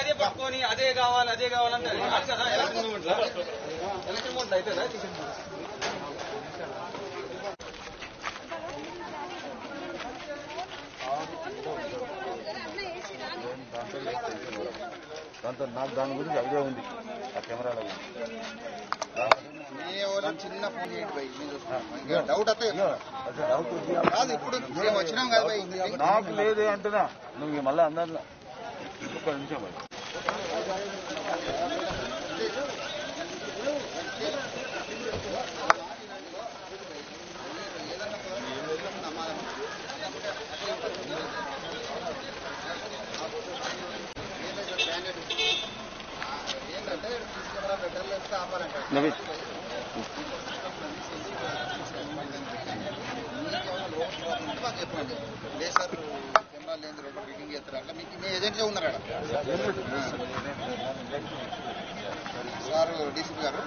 అదే పట్టుకొని అదే కావాలంటే ఎలక్షన్ మూమెంట్ అయితే దాంతో నాకు దాని గురించి ఐడియా ఉంది. ఆ కెమెరాలో చిన్న ఫోన్ డౌట్ కాదు. ఇప్పుడు వచ్చినాం కదా నాకు లేదే అంటున్నా. నువ్వు మళ్ళీ అందరిలో ఒక్క నిమిషం నవీన్ చెప్పండి. లేదు సార్ కెమెరా లేదు మీటింగ్ చేస్తారు అట్లా మీకు మీ ఏజెంట్గా ఉన్నారు సార్ డీసీపీ గారు.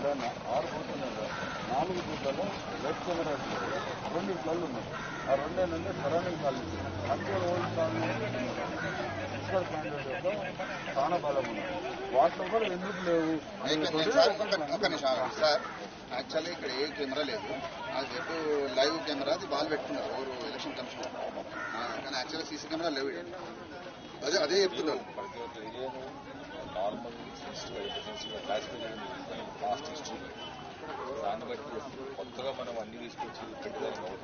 6 బూతున్నారు. 4 బూత్లలో లెఫ్ట్ కెమెరా 2 కళ్ళు ఉన్నాయి. ఆ 2 ఏంటంటే సరౌండింగ్ కాలేజ్ అక్కడ ఓల్డ్ చాలా బలం ఉన్నాయి. వాటిలో కూడా ఎందుకు లేవు సార్? యాక్చువల్లీ ఇక్కడ ఏ కెమెరా లేదు. అది చెప్పు లైవ్ కెమెరా అది వాళ్ళు పెట్టుకున్నారు ఎవరు ఎలక్షన్ కమిషన్. కానీ యాక్చువల్గా సీసీ కెమెరా లేవు. అదే చెప్తున్నారు. నార్మల్ పాస్ట్ హిస్టరీ దాన్ని బట్టి కొత్తగా మనం అన్ని తీసుకొచ్చి పెట్టగలం.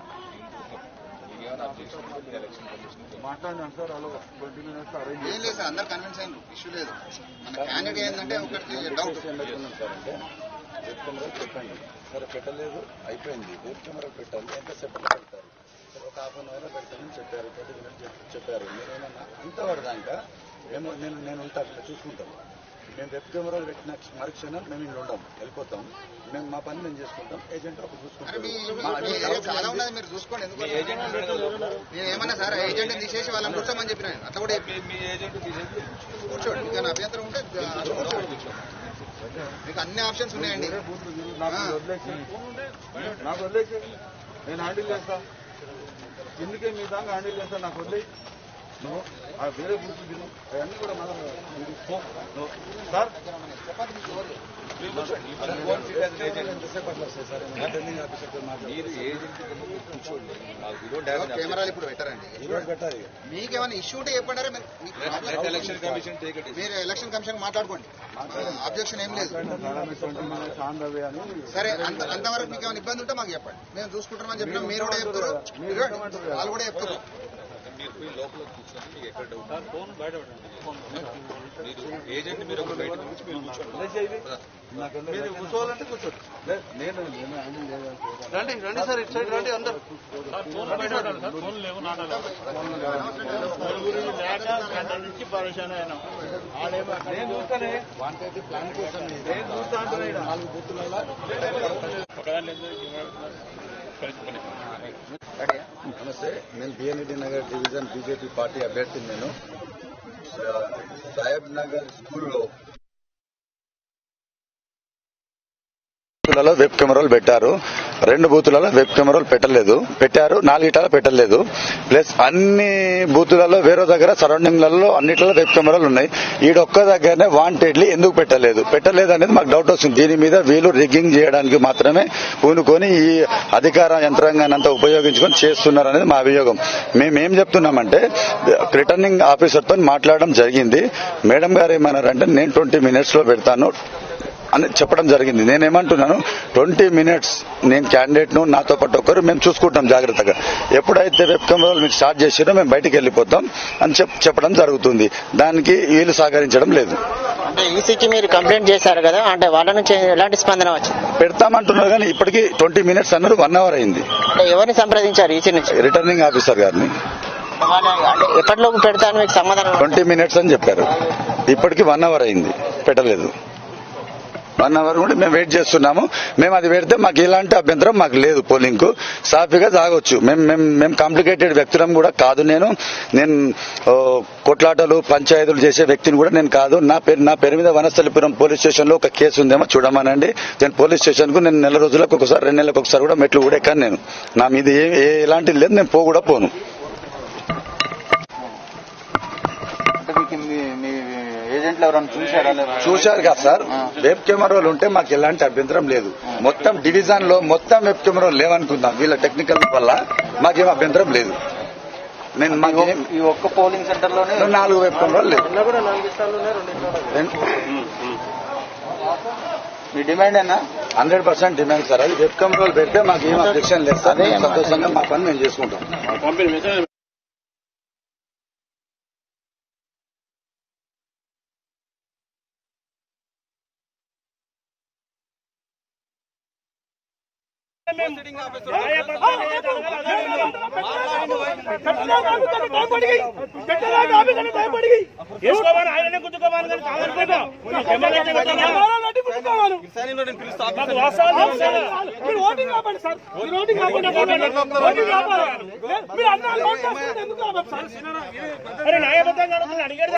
మీకేమైనా అబ్జెక్షన్ ఉంటే ఎలక్షన్ కమిషన్ మాట్లాడినాను సార్. అలా 20 minutes అరేంజ్ ఏం లేదు సార్. అందరు కన్విన్స్ అయినారు. ఇష్యూ లేదు. మన క్యాండిడేట్ ఏంటంటే ఒకటి డౌట్ సార్ అంటే వెబ్ కెమెరా పెట్టండి. సరే పెట్టలేదు అయిపోయింది. వెబ్ కెమెరా పెట్టాలి. ఎంతసేపు పెడతారు? ఒక ½ an hour పెడతామని చెప్పారు. 30 minutes చెప్పారు. నేనేమన్నా అంతవరదాక నేను ఉంటా అట్లా చూసుకుంటాను. మేము వెబ్ కెమెరాలు పెట్టిన మరుక్షణం మేము ఇంట్లో ఉంటాం, వెళ్ళిపోతాం. మేము మా పని మేము చేసుకుంటాం. ఏజెంట్ అప్పుడు చూసుకుంటాం. చాలా ఉన్నది మీరు చూసుకోండి. నేను ఏమన్నా సార్ ఏజెంట్ తీసేసి వాళ్ళని కూర్చోమని చెప్పిన అట్లా కూడా మీ ఏజెంట్ తీసేసి కూర్చోండి. మీకు అభ్యంతరం ఉంటే కూర్చోండి. మీకు అన్ని ఆప్షన్స్ ఉన్నాయండి. నాకు వదిలేసి నేను హ్యాండిల్ చేస్తా. ఎందుకే మీ దాకా హ్యాండిల్ చేస్తా. నాకు వదిలేసి నువ్వు వేరే బూతులు తిను. అవన్నీ కూడా మనం సార్ కెమెరాలు ఇప్పుడు పెట్టారండి. మీకేమైనా ఇష్యూ ఉంటే చెప్పండి. మీరు ఎలక్షన్ కమిషన్ మాట్లాడుకోండి. అబ్జెక్షన్ ఏం లేదు. సరే అంతవరకు మీకు ఏమైనా ఇబ్బంది ఉంటే మాకు చెప్పండి. మేము చూసుకుంటామని చెప్పినా మీరు కూడా చెప్తారు, వాళ్ళు కూడా చెప్తారు. మీరు లోపల కూర్చొని మీకు ఎక్కడ డౌట్ మీరు ఏజెంట్ మీరు ఒక బయట నుంచి మీరు కూర్చోండి. కూర్చోవాలంటే కూర్చోండి. నేను రండి సార్. ఇటు సైడ్ రండి. అందరూ నుంచి పరేషాన్ అయినా నేను చూస్తానే. ప్లాన్ కోసం నేను చూస్తా అంటున్నా. 4 బూతులలో నమస్తే. నేను బిఎన్ఈడి నగర్ డివిజన్ బీజేపీ పార్టీ అభ్యర్థిని. నేను సాహెబ్ నగర్ స్కూల్లో బూతులలో వెబ్ కెమెరాలు పెట్టారు. 2 బూతులలో వెబ్ కెమెరాలు పెట్టారు. 4 పెట్టలేదు. ప్లస్ అన్ని బూతులలో వేరే దగ్గర సరౌండింగ్లలో అన్నిట్లో వెబ్ కెమెరాలు ఉన్నాయి. ఈడొక్క దగ్గరనే వాంటెడ్లీ ఎందుకు పెట్టలేదు అనేది మాకు డౌట్ వస్తుంది. దీని మీద వీళ్ళు రిగ్గింగ్ చేయడానికి మాత్రమే పూనుకొని ఈ అధికార యంత్రాంగాన్ని అంతా ఉపయోగించుకొని చేస్తున్నారు అనేది మా అభియోగం. మేమేం చెప్తున్నామంటే రిటర్నింగ్ ఆఫీసర్తో మాట్లాడడం జరిగింది. మేడం గారు ఏమన్నారంటే నేను 20 minutes లో పెడతాను అని చెప్పడం జరిగింది. నేనేమంటున్నాను 20 minutes నేను క్యాండిడేట్ ను నాతో పాటు ఒకరు మేము చూసుకుంటాం జాగ్రత్తగా. ఎప్పుడైతే వెబ్ కెమెరాలు మీరు స్టార్ట్ చేసిరో మేము బయటికి వెళ్ళిపోతాం అని చెప్పడం జరుగుతుంది. దానికి వీళ్ళు సహకరించడం లేదు. అంటే ఈసీకి మీరు కంప్లైంట్ చేశారు కదా, అంటే వాళ్ళ నుంచి ఎలాంటి స్పందన వచ్చింది? పెడతామంటున్నారు కానీ ఇప్పటికీ 20 minutes అన్నారు. 1 hour అయింది. ఎవరిని సంప్రదించారు ఈసీ నుంచి? రిటర్నింగ్ ఆఫీసర్ గారిని. ఎప్పటిలోపు పెడతాను మీకు సమాధానం? 20 minutes అని చెప్పారు. ఇప్పటికీ 1 hour అయింది, పెట్టలేదు. 1 అవర్ కూడా మేము వెయిట్ చేస్తున్నాము. మేము అది పెడితే మాకు ఎలాంటి అభ్యంతరం మాకు లేదు. పోలింగ్ కు సాఫీగా సాగొచ్చు. మేము కాంప్లికేటెడ్ వ్యక్తులం కూడా కాదు. నేను కొట్లాటలు పంచాయతీలు చేసే వ్యక్తిని కూడా నేను కాదు. నా పేరు మీద వనస్థలిపురం పోలీస్ స్టేషన్ లో ఒక కేసు ఉందేమో చూడమనండి. నేను పోలీస్ స్టేషన్ కు నేను నెల రోజులకు ఒకసారి 2 నెలలకు ఒకసారి కూడా మెట్లు కూడా ఎక్కాను. నేను నా మీద ఎలాంటి లేదు. నేను కూడా పోను. చూశారు కదా సార్, వెబ్ కెమెరాలు ఉంటే మాకు ఎలాంటి అభ్యంతరం లేదు. మొత్తం డివిజన్ లో మొత్తం వెబ్ కెమెరాలు లేవనుకుందాం. వీళ్ళ టెక్నికల్ వల్ల మాకేం అభ్యంతరం లేదు. ఈ ఒక్క పోలింగ్ సెంటర్ లోనే 4 వెబ్ కెమెరాలు లేవు. మీ డిమాండ్ అన్నా 100% డిమాండ్ సార్. అది వెబ్ కెమెరాలు పెడితే మాకు ఏం అబ్జెక్షన్ లేదు సార్. సంతోషంగా మా పని మేము చేసుకుంటాం. అడిగారు